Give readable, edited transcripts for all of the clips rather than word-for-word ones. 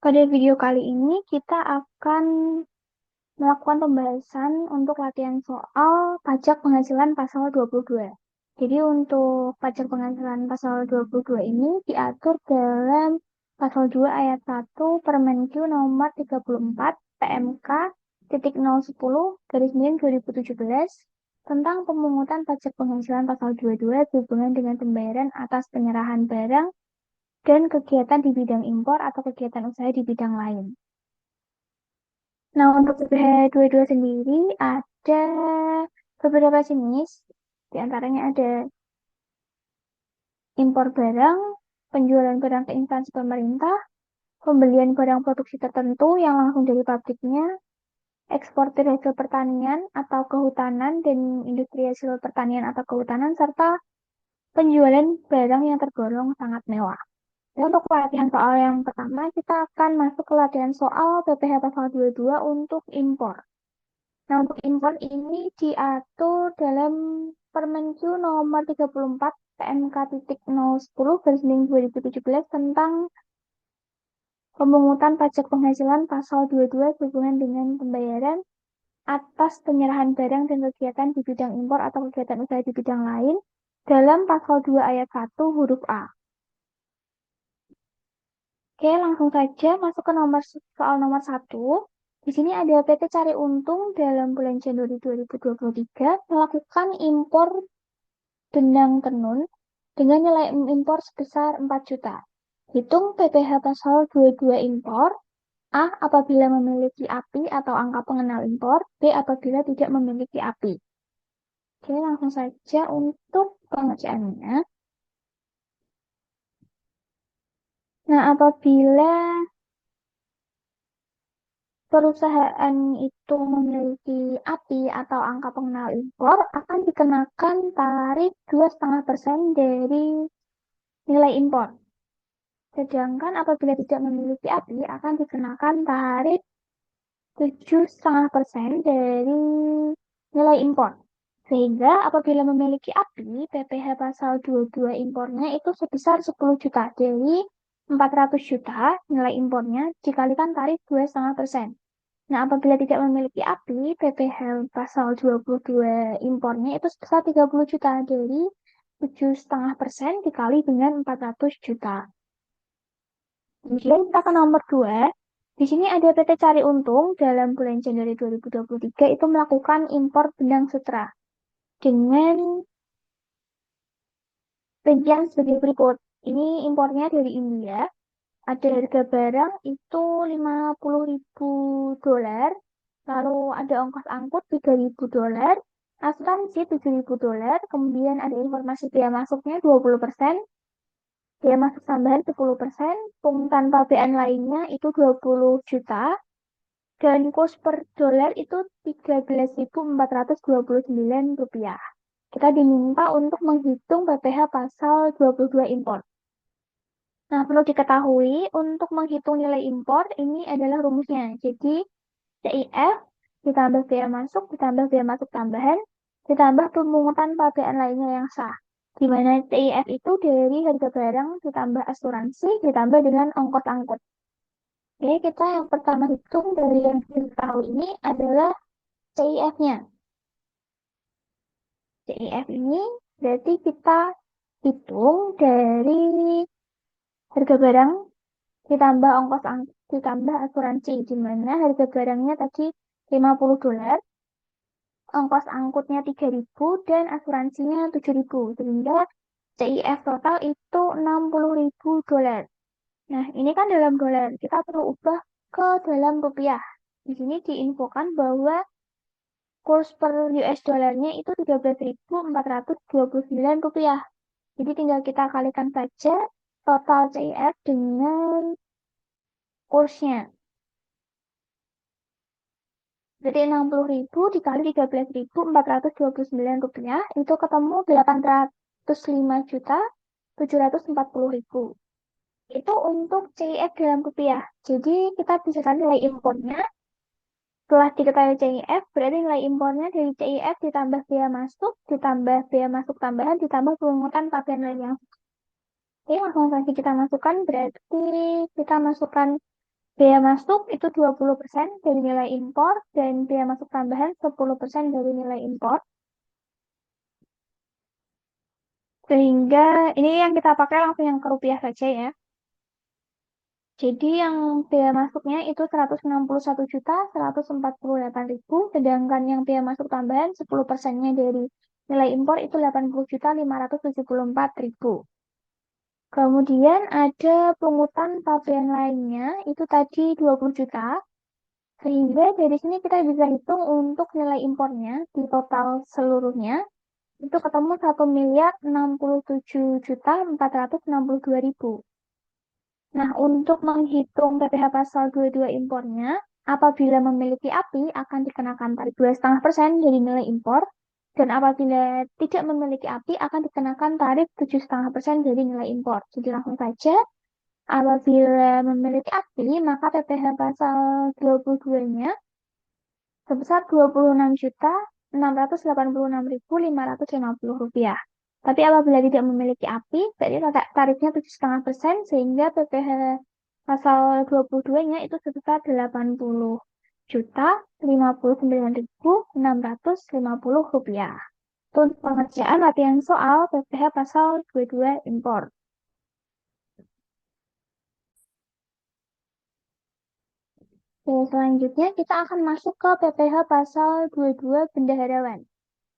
Pada video kali ini kita akan melakukan pembahasan untuk latihan soal pajak penghasilan pasal 22. Jadi untuk pajak penghasilan pasal 22 ini diatur dalam pasal 2 ayat 1 Permenq nomor 34 PMK titik 010 garis miring 2017 tentang pemungutan pajak penghasilan pasal 22 berhubungan dengan pembayaran atas penyerahan barang dan kegiatan di bidang impor atau kegiatan usaha di bidang lain. Nah, untuk PPh 22 sendiri ada beberapa jenis, di antaranya ada impor barang, penjualan barang ke instansi pemerintah, pembelian barang produksi tertentu yang langsung dari pabriknya, eksportir hasil pertanian atau kehutanan dan industri hasil pertanian atau kehutanan, serta penjualan barang yang tergolong sangat mewah. Dan untuk latihan soal yang pertama, kita akan masuk ke latihan soal PPh pasal 22 untuk impor. Nah, untuk impor ini diatur dalam Permenq nomor 34 PMK.010 garis miring 2017 tentang pemungutan pajak penghasilan pasal 22 berhubungan dengan pembayaran atas penyerahan barang dan kegiatan di bidang impor atau kegiatan usaha di bidang lain dalam pasal 2 ayat 1 huruf A. Oke, langsung saja masuk ke soal nomor 1. Di sini ada PT Cari Untung dalam bulan Januari 2023 melakukan impor benang tenun dengan nilai impor sebesar 4 juta. Hitung PPh pasal 22 impor. A. Apabila memiliki API atau angka pengenal impor. B. Apabila tidak memiliki API. Oke, langsung saja untuk pengerjaannya. Nah, apabila perusahaan itu memiliki API atau angka pengenal impor, akan dikenakan tarif 2,5% dari nilai impor. Sedangkan apabila tidak memiliki API, akan dikenakan tarif 7,5% dari nilai impor. Sehingga apabila memiliki API, PPh pasal 22 impornya itu sebesar 10 juta. Dari 400 juta nilai impornya dikalikan tarif 2,5%. Nah, apabila tidak memiliki API, PPh pasal 22 impornya itu sebesar 30 juta. Dari 7,5% dikali dengan 400 juta. Kemudian kita ke nomor 2. Di sini ada PT Cari Untung dalam bulan Januari 2023 itu melakukan impor benang sutra dengan rincian sebagai berikut. Ini impornya dari India. Ada harga barang itu 50.000 dolar, lalu ada ongkos angkut 3.000 dolar, asuransi 7.000 dolar, kemudian ada informasi biaya masuknya 20%, biaya masuk tambahan 10%, pungutan pabean lainnya itu 20 juta, dan kurs per dolar itu 13.429 rupiah. Kita diminta untuk menghitung PPh pasal 22 impor. Nah, perlu diketahui untuk menghitung nilai impor ini adalah rumusnya. Jadi, CIF ditambah biaya masuk, ditambah biaya masuk tambahan, ditambah pemungutan pabean lainnya yang sah. Di mana CIF itu dari harga barang ditambah asuransi, ditambah dengan ongkos angkut. Oke, kita yang pertama hitung dari yang diketahui ini adalah CIF-nya. CIF ini berarti kita hitung dari harga barang ditambah ongkos angkut ditambah asuransi, di mana harga barangnya tadi 50 dolar, ongkos angkutnya 3.000 dan asuransinya 7.000, sehingga CIF total itu 60.000 dolar. Nah, ini kan dalam dolar, kita perlu ubah ke dalam rupiah. Di sini diinfokan bahwa kurs per US dollarnya itu 13.429 rupiah. Jadi tinggal kita kalikan saja total CIF dengan kursnya. Jadi 60.000 dikali 13.429 rupiah itu ketemu 805.740.000. Itu untuk CIF dalam rupiah. Jadi kita bisa cari nilai impornya. Setelah diketahui CIF, berarti nilai impornya dari CIF ditambah biaya masuk tambahan, ditambah pemungutan pabean lain yang. Oke, langsung saja kita masukkan. Berarti kita masukkan Biaya masuk itu 20% dari nilai impor dan biaya masuk tambahan 10% dari nilai impor. Sehingga ini yang kita pakai langsung yang ke rupiah saja ya. Jadi yang biaya masuknya itu 161.148.000, sedangkan yang biaya masuk tambahan 10%-nya dari nilai impor itu 80.574.000. Kemudian ada pungutan pabean lainnya, itu tadi 20 juta. Sehingga dari sini kita bisa hitung untuk nilai impornya di total seluruhnya, itu ketemu 1.067.462.000. Nah, untuk menghitung PPh pasal 22 impornya, apabila memiliki API akan dikenakan tarif 2,5% dari nilai impor, dan apabila tidak memiliki API akan dikenakan tarif 7,5% dari nilai impor. Jadi langsung saja, apabila memiliki API, maka PPh pasal 22-nya sebesar Rp26.686.550. Tapi apabila tidak memiliki API, berarti tarifnya 7,5%, sehingga PPh pasal 22-nya itu sebesar Rp80.059.650. Itu untuk pengerjaan latihan soal PPh pasal 22 impor. Oke, selanjutnya kita akan masuk ke PPh pasal 22 bendaharawan.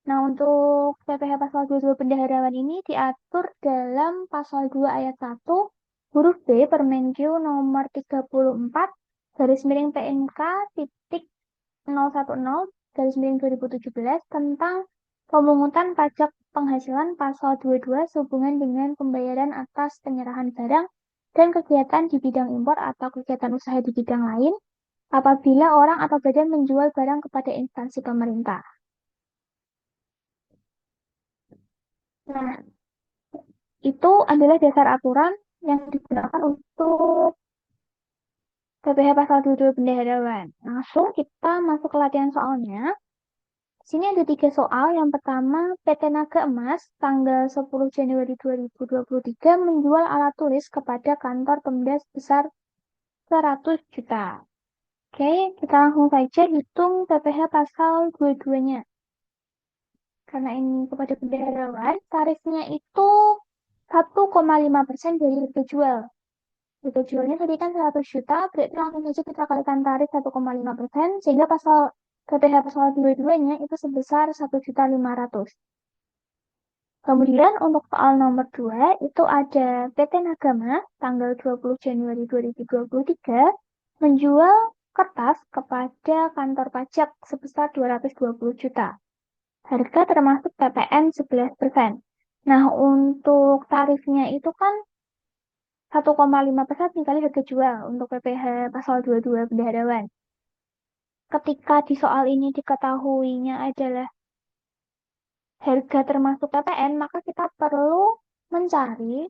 Nah, untuk PPh pasal 22 bendaharawan ini diatur dalam pasal 2 ayat 1 huruf B Permenkyu nomor 34 garis miring PMK titik 010 garis miring 2017 tentang pemungutan pajak penghasilan pasal 22 sehubungan dengan pembayaran atas penyerahan barang dan kegiatan di bidang impor atau kegiatan usaha di bidang lain apabila orang atau badan menjual barang kepada instansi pemerintah. Nah, itu adalah dasar aturan yang digunakan untuk PPh pasal 22 bendaharawan. Langsung kita masuk ke latihan soalnya. Di sini ada 3 soal. Yang pertama, PT Naga Emas tanggal 10 Januari 2023 menjual alat tulis kepada kantor Pemda sebesar 100 juta. Oke, kita langsung saja hitung PPh pasal 22-nya. Karena ini kepada bendaharawan, tarifnya itu 1,5% dari harga jual. Harga jualnya tadi kan 100 juta, berarti langsung saja kita kalikan tarif 1,5%, sehingga PPh pasal 22-nya itu sebesar 1.500.000. Kemudian untuk soal nomor 2, itu ada PT Nagama tanggal 20 Januari 2023 menjual kertas kepada kantor pajak sebesar 220 juta. Harga termasuk PPN 11%. Nah, untuk tarifnya itu kan 1,5% dikali harga jual untuk PPh pasal 22 bendaharawan. Ketika di soal ini diketahuinya adalah harga termasuk PPN, maka kita perlu mencari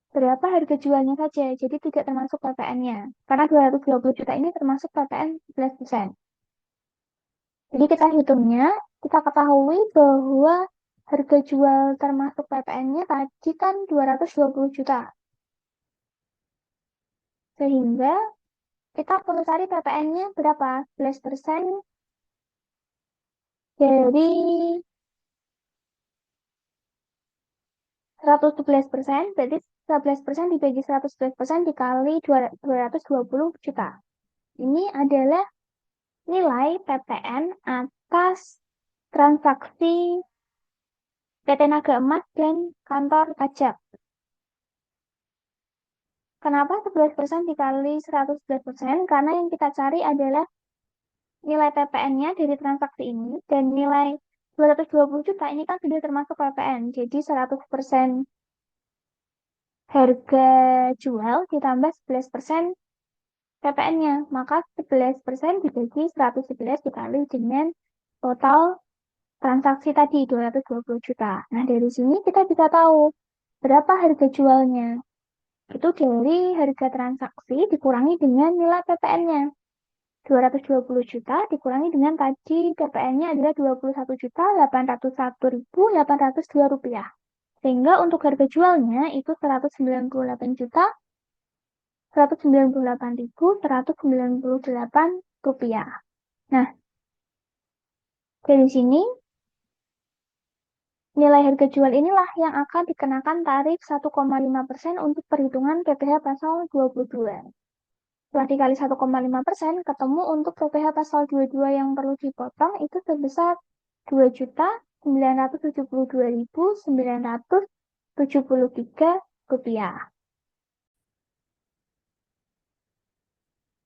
berapa harga jualnya saja. Jadi tidak termasuk PPN-nya. Karena 220 juta ini termasuk PPN 11%. Jadi kita hitungnya, kita ketahui bahwa harga jual termasuk PPN-nya tadi kan 220 juta. Sehingga kita perlu cari PPN-nya berapa? 11% dari 111%, berarti 11% dibagi 111% dikali 220 juta. Ini adalah nilai PPN atas transaksi PT Naga Emas dan kantor pajak. Kenapa 11% dikali 111%? Karena yang kita cari adalah nilai PPN-nya dari transaksi ini, dan nilai 220 juta ini kan sudah termasuk PPN. Jadi 100% harga jual ditambah 11% PPN-nya. Maka 11% dibagi 111 dikali dengan total transaksi tadi 220 juta. Nah, dari sini kita bisa tahu berapa harga jualnya. Itu dari harga transaksi dikurangi dengan nilai PPN-nya. 220 juta dikurangi dengan tadi PPN-nya adalah 21.801.802 rupiah. Sehingga untuk harga jualnya itu 198 juta Rp198.198. Nah, dari sini nilai harga jual inilah yang akan dikenakan tarif 1,5% untuk perhitungan PPh pasal 22. Setelah dikali 1,5%, ketemu untuk PPh pasal 22 yang perlu dipotong itu sebesar Rp2.972.973.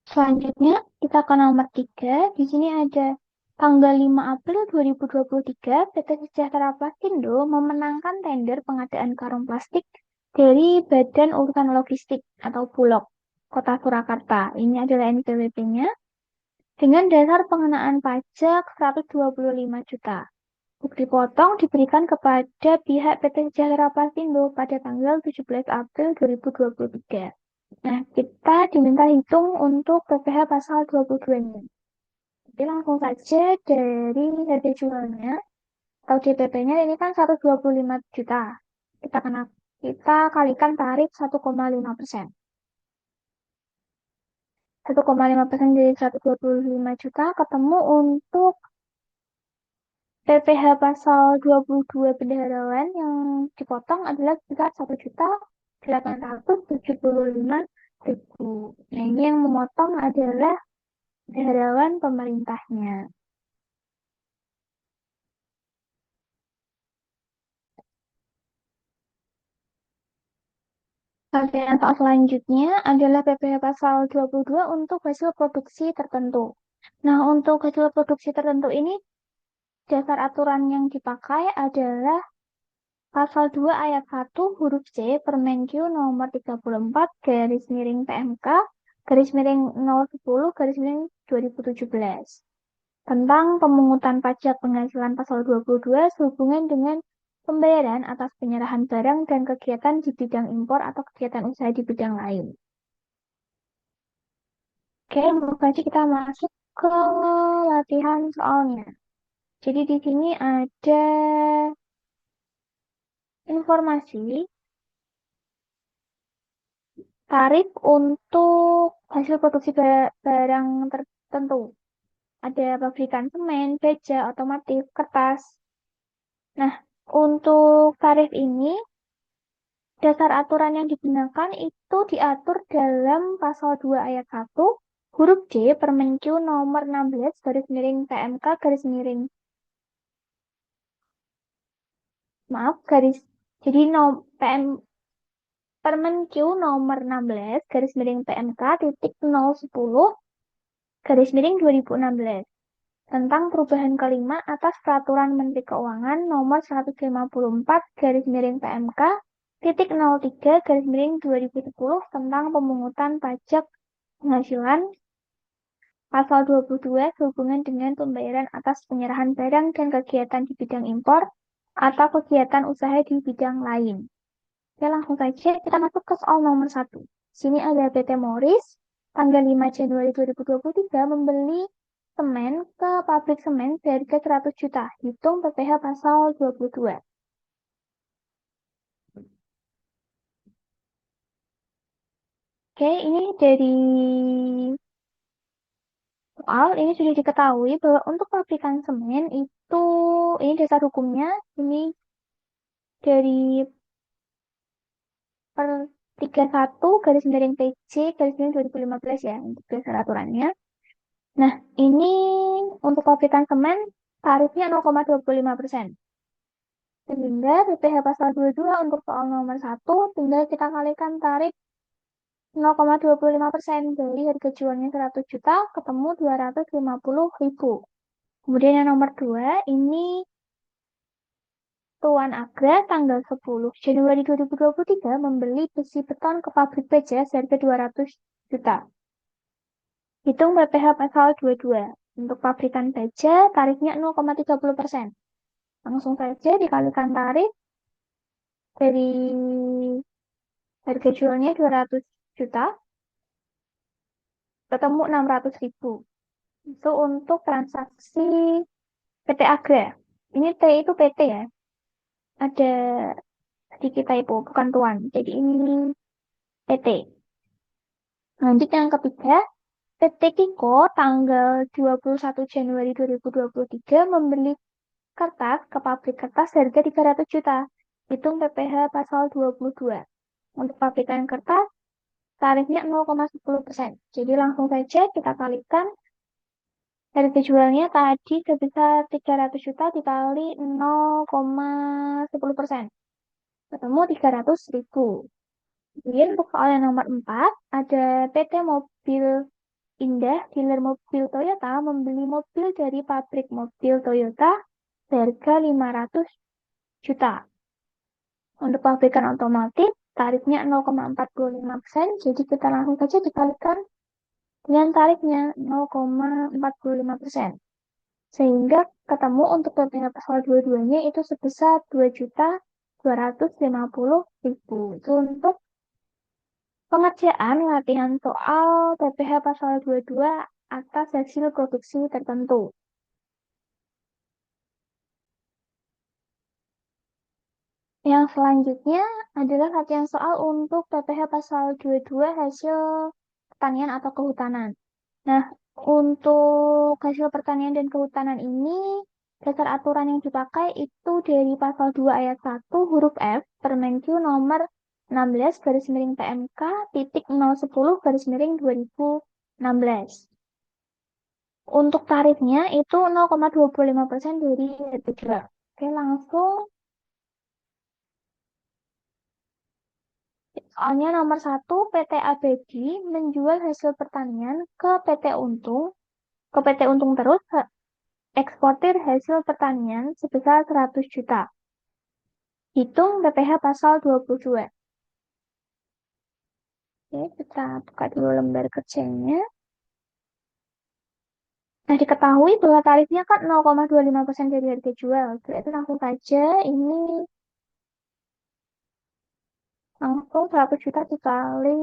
Selanjutnya, kita ke nomor 3. Di sini ada tanggal 5 April 2023, PT Sejahtera Plastindo memenangkan tender pengadaan karung plastik dari Badan Urusan Logistik atau Bulog Kota Surakarta. Ini adalah NPWP-nya dengan dasar pengenaan pajak 125 juta. Bukti potong diberikan kepada pihak PT Sejahtera Plastindo pada tanggal 17 April 2023. Nah, kita diminta hitung untuk PPh pasal 22 ini. Jadi langsung saja dari harga jualnya atau DPP-nya ini kan 125 juta. Kita kalikan tarif 1,5%. 1,5% dari 125 juta ketemu untuk PPh pasal 22 bendaharawan yang dipotong adalah sekitar 1.875.000. Nah, ini yang memotong adalah bendaharawan pemerintahnya. Rangkaian soal selanjutnya adalah PPh pasal 22 untuk hasil produksi tertentu. Nah, untuk hasil produksi tertentu ini dasar aturan yang dipakai adalah Pasal 2 ayat 1 huruf C Permenq nomor 34 garis miring PMK garis miring 010 garis miring 2017 tentang pemungutan pajak penghasilan pasal 22 sehubungan dengan pembayaran atas penyerahan barang dan kegiatan di bidang impor atau kegiatan usaha di bidang lain. Oke, langsung saja kita masuk ke latihan soalnya. Jadi di sini ada informasi tarif untuk hasil produksi barang tertentu. Ada pabrikan semen, baja, otomotif, kertas. Nah, untuk tarif ini, dasar aturan yang digunakan itu diatur dalam pasal 2 ayat 1, huruf D, Permenq nomor 16, garis miring PMK, garis miring, maaf, garis, jadi PM, Permenq nomor 16, garis miring PMK, titik 010, garis miring 2016. Tentang perubahan kelima atas Peraturan Menteri Keuangan Nomor 154 garis miring PMK titik 03 garis miring 2010 tentang pemungutan pajak penghasilan pasal 22 sehubungan dengan pembayaran atas penyerahan barang dan kegiatan di bidang impor atau kegiatan usaha di bidang lain. Oke, langsung saja kita masuk ke soal nomor 1. Sini ada PT Morris tanggal 5 Januari 2023 membeli semen ke pabrik semen seharga 100 juta. Hitung PPh pasal 22. Oke, ini dari soal ini sudah diketahui bahwa untuk pabrikan semen itu ini dasar hukumnya ini dari per 31 garis miring PC garis miring 2015 ya untuk dasar aturannya. Nah, ini untuk pabrikan semen tarifnya 0,25%. Sehingga PPh pasal 22 untuk soal nomor 1 tinggal kita kalikan tarif 0,25% dari harga jualnya 100 juta ketemu 250.000. Kemudian yang nomor 2 ini Tuan Agra tanggal 10 Januari 2023 membeli besi beton ke pabrik baja seharga 200 juta. Hitung PPh pasal 22. Untuk pabrikan baja tarifnya 0,30%. Langsung saja dikalikan tarif dari harga jualnya 200 juta ketemu 600.000. Itu untuk transaksi PT Agra. Ini T itu PT ya. Ada sedikit typo, bukan tuan. Jadi ini PT. Lanjut yang ketiga, PT Kiko tanggal 21 Januari 2023 membeli kertas ke pabrik kertas harga 300 juta. Hitung PPh pasal 22. Untuk pabrikan kertas, tarifnya 0,10%. Jadi langsung saja kita kalikan harga jualnya tadi sebesar 300 juta dikali 0,10%. Ketemu 300 ribu. Kemudian untuk soal yang nomor 4, ada PT Mobil Indah, dealer mobil Toyota, membeli mobil dari pabrik mobil Toyota seharga 500 juta. Untuk pabrikan otomotif, tarifnya 0,45%, jadi kita langsung saja dikalikan dengan tarifnya 0,45%. Sehingga ketemu untuk PPh pasal 22-nya itu sebesar 2.250.000. Itu untuk pengerjaan latihan soal PPh pasal 22 atas hasil produksi tertentu. Yang selanjutnya adalah latihan soal untuk PPh pasal 22 hasil pertanian atau kehutanan. Nah, untuk hasil pertanian dan kehutanan ini, dasar aturan yang dipakai itu dari pasal 2 ayat 1 huruf F Permenq nomor 16 garis miring PMK titik 010 garis miring 2016. Untuk tarifnya itu 0,25% dari harga jual. Oke, langsung. Soalnya nomor 1, PT Abadi menjual hasil pertanian ke PT Untung, terus eksportir hasil pertanian sebesar 100 juta. Hitung PPh pasal 22. Oke, kita buka dulu lembar kerjanya. Nah, diketahui bahwa tarifnya kan 0,25% dari harga jual. Berarti langsung saja ini langsung 100 juta dikali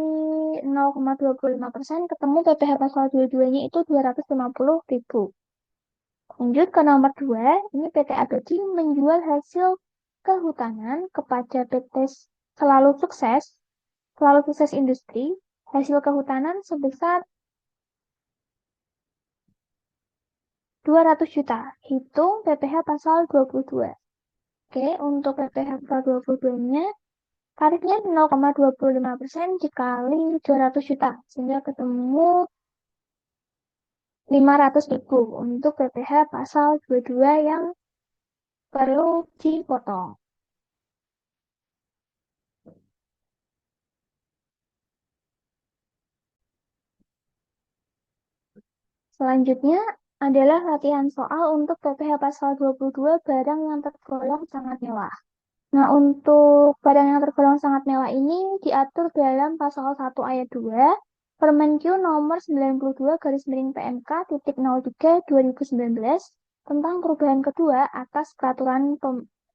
0,25% ketemu PPh pasal 22-nya itu 250.000. Lanjut ke nomor 2, ini PT Abadi menjual hasil kehutanan kepada PT Selalu Sukses Industri, hasil kehutanan sebesar 200 juta. Hitung PPh pasal 22. Oke, untuk PPh pasal 22-nya, tarifnya 0,25% dikali 200 juta, sehingga ketemu 500.000 untuk PPh pasal 22 yang perlu dipotong. Selanjutnya adalah latihan soal untuk PPh pasal 22 barang yang tergolong sangat mewah. Nah, untuk barang yang tergolong sangat mewah ini diatur dalam pasal 1 ayat 2 Permenq nomor 92 garis miring PMK titik 03 2019 tentang perubahan kedua atas peraturan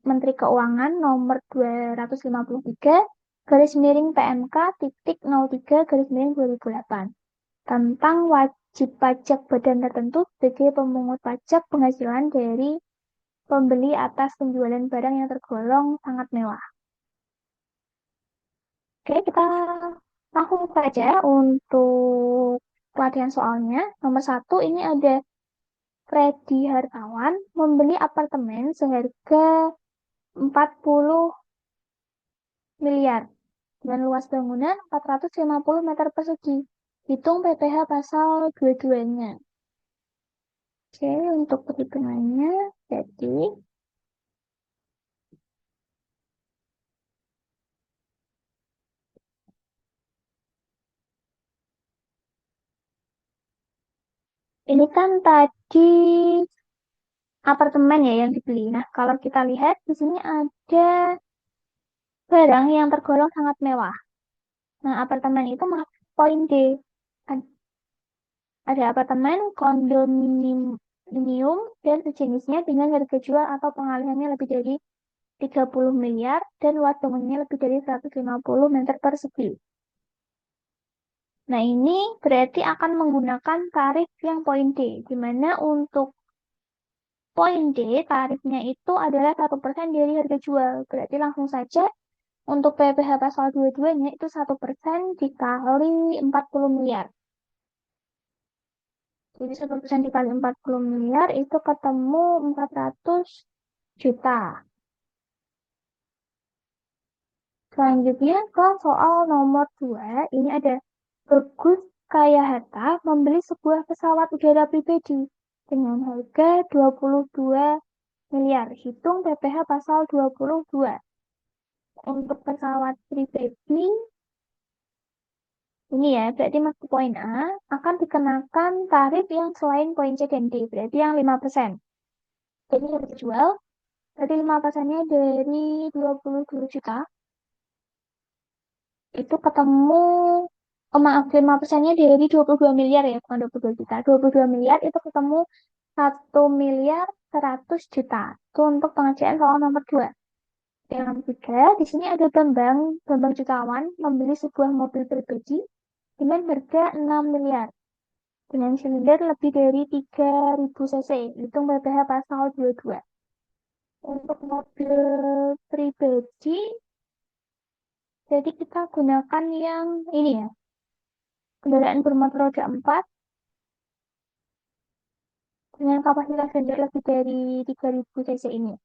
Menteri Keuangan nomor 253 garis miring PMK titik 03 garis miring 2008 tentang wajib pajak badan tertentu sebagai pemungut pajak penghasilan dari pembeli atas penjualan barang yang tergolong sangat mewah. Oke, kita langsung saja untuk pelatihan soalnya. Nomor 1, ini ada Freddy Hartawan membeli apartemen seharga 40 miliar dengan luas bangunan 450 meter persegi. Hitung PPh pasal 22-nya. Oke, untuk perhitungannya, jadi ini kan tadi apartemen ya yang dibeli. Nah, kalau kita lihat di sini ada barang yang tergolong sangat mewah. Nah, apartemen itu masuk poin D. Ada apartemen, kondominium, dan sejenisnya dengan harga jual atau pengalihannya lebih dari 30 miliar dan luas bangunannya lebih dari 150 meter persegi. Nah, ini berarti akan menggunakan tarif yang poin D, di mana untuk poin D tarifnya itu adalah 1% dari harga jual. Berarti langsung saja Untuk PPh pasal 22-nya itu 1% dikali 40 miliar. Jadi 1% dikali 40 miliar itu ketemu 400 juta. Selanjutnya ke soal nomor 2, ini ada Bagus Kaya Hatta membeli sebuah pesawat udara pribadi dengan harga 22 miliar. Hitung PPh pasal 22. Untuk pesawat pribadi, ini ya, berarti masuk poin A, akan dikenakan tarif yang selain poin C dan D, berarti yang 5%. Jadi harga jual, berarti 5%-nya dari 22 juta, itu ketemu, oh maaf, 5%-nya dari 22 miliar ya, bukan 22 juta. 22 miliar itu ketemu 1.100.000.000. Itu untuk pengerjaan soal nomor 2. Yang ketiga, di sini ada Bambang Jutawan membeli sebuah mobil pribadi dengan harga 6 miliar. Dengan silinder lebih dari 3.000 cc. Hitung PPh pasal 22. Untuk mobil pribadi, jadi kita gunakan yang ini ya, kendaraan bermotor roda 4 dengan kapasitas silinder lebih dari 3.000 cc ini.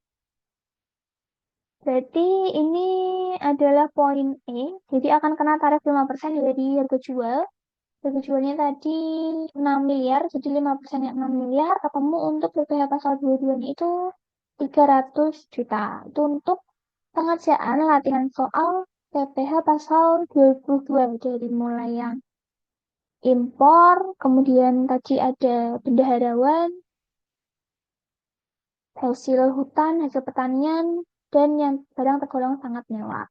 Berarti ini adalah poin E, jadi akan kena tarif 5% dari harga jual. Harga jualnya tadi 6 miliar, jadi 5%-nya 6 miliar, ketemu untuk PPh pasal 22-nya itu 300 juta. Itu untuk pengerjaan latihan soal PPh pasal 22, dari mulai yang impor, kemudian tadi ada bendaharawan, hasil hutan, hasil pertanian, dan yang barang tergolong sangat mewah.